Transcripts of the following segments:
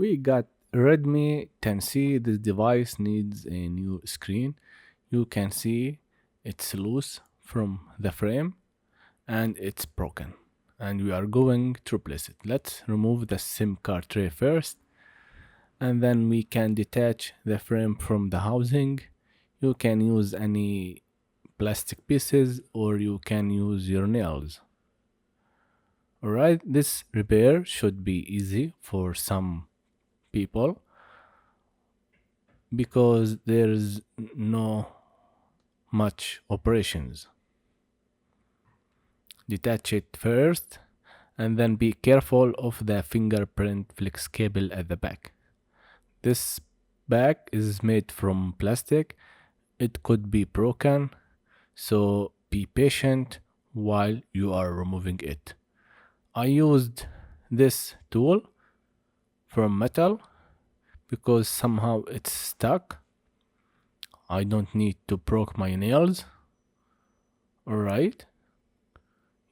We got Redmi 10C. This device needs a new screen. You can see it's loose from the frame and it's broken. And we are going to replace it. Let's remove the SIM card tray first, and then we can detach the frame from the housing. You can use any plastic pieces or you can use your nails. Alright, this repair should be easy for some people because there's no much operations. Detach it first and then be careful of the fingerprint flex cable at the back. This back is made from plastic. It could be broken, so be patient while you are removing it. I used this tool from metal because somehow it's stuck. I don't need to break my nails. Alright,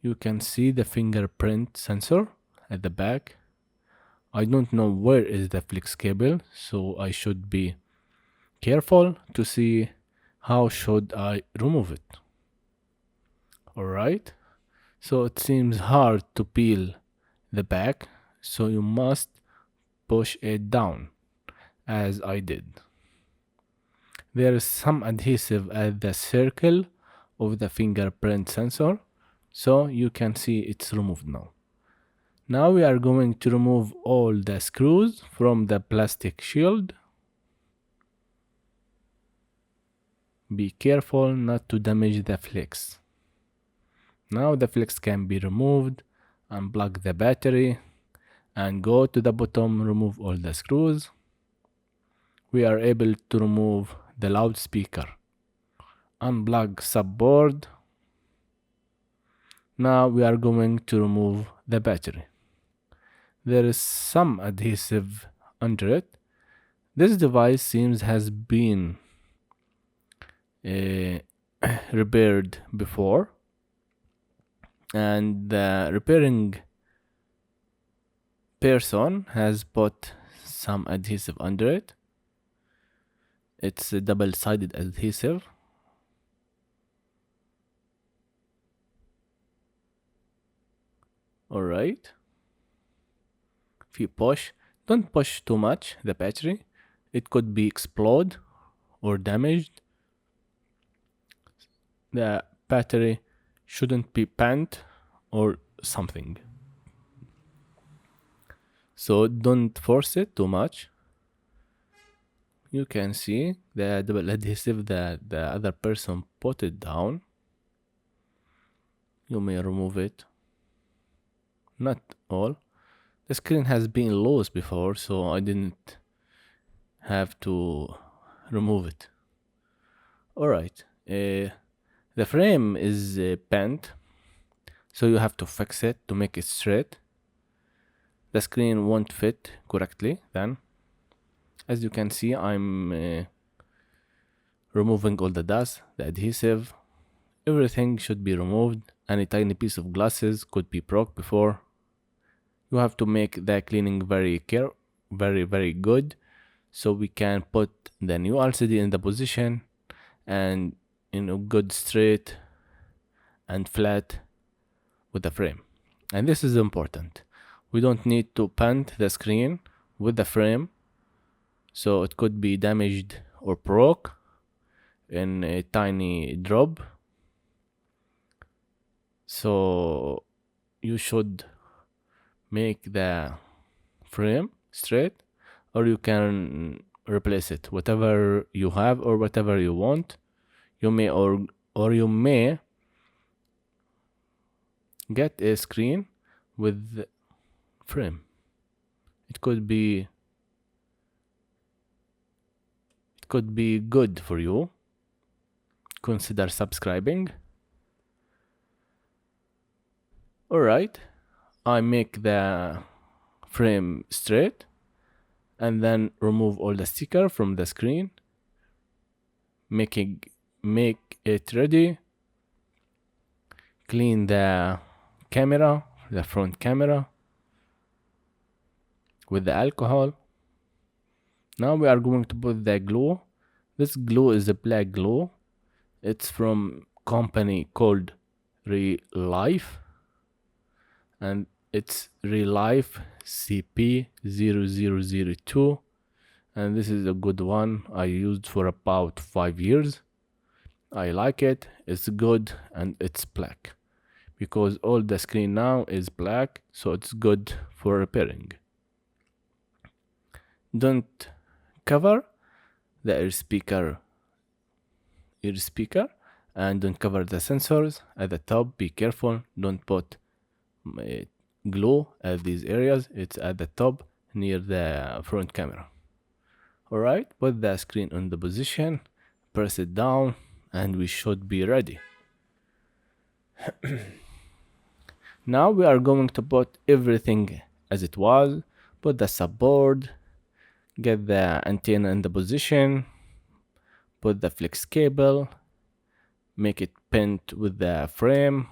you can see the fingerprint sensor at the back. I don't know where is the flex cable, so I should be careful to see how should I remove it. Alright, so it seems hard to peel the back, so you must push it down as I did. There is some adhesive at the circle of the fingerprint sensor, so you can see it's removed now. Now we are going to remove all the screws from the plastic shield. Be careful not to damage the flex. Now the flex can be removed. Unplug the battery and go to the bottom, remove all the screws. We are able to remove the loudspeaker. Unplug subboard. Now we are going to remove the battery. There is some adhesive under it. This device seems has been repaired before, and the repairing person has put some adhesive under it. It's a double-sided adhesive. Alright. If you push, don't push too much the battery. It could be explode or damaged. The battery shouldn't be bent or something. So don't force it too much. You can see the double adhesive that the other person put it down. You may remove it. Not all. The screen has been loose before, so I didn't have to remove it. Alright. The frame is bent, so you have to fix it to make it straight. The screen won't fit correctly then. As you can see, I'm removing all the dust, the adhesive. Everything should be removed. Any tiny piece of glasses could be broke before. You have to make the cleaning very good, so we can put the new LCD in the position and in a good straight and flat with the frame. And this is important. We don't need to paint the screen with the frame, so it could be damaged or broke in a tiny drop. So you should make the frame straight, or you can replace it, whatever you have or whatever you want. You may or you may get a screen with frame. It could be good for you. Consider subscribing. Alright, I make the frame straight and then remove all the sticker from the screen, make it ready. Clean the camera, the front camera with the alcohol. Now we are going to put the glue. This glue is a black glue. It's from company called Relife, and it's Relife CP0002, and this is a good one. I used for about 5 years. I like it. It's good, and it's black because all the screen now is black, so it's good for repairing. Don't cover the ear speaker and don't cover the sensors at the top. Be careful, don't put glue at these areas. It's at the top near the front camera. Alright, put the screen on the position, press it down, and we should be ready. Now we are going to put everything as it was. Put the subboard, get the antenna in the position, put the flex cable, make it pinned with the frame,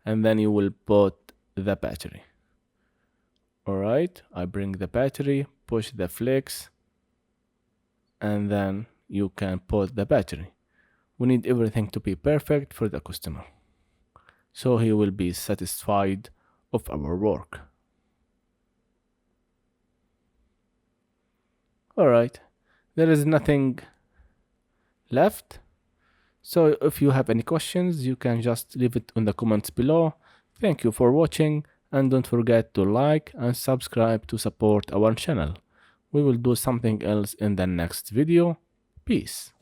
and then you will put the battery. Alright, I bring the battery, push the flex, and then you can put the battery. We need everything to be perfect for the customer, so he will be satisfied of our work. Alright, there is nothing left. So if you have any questions, you can just leave it in the comments below. Thank you for watching, and don't forget to like and subscribe to support our channel. We will do something else in the next video. Peace.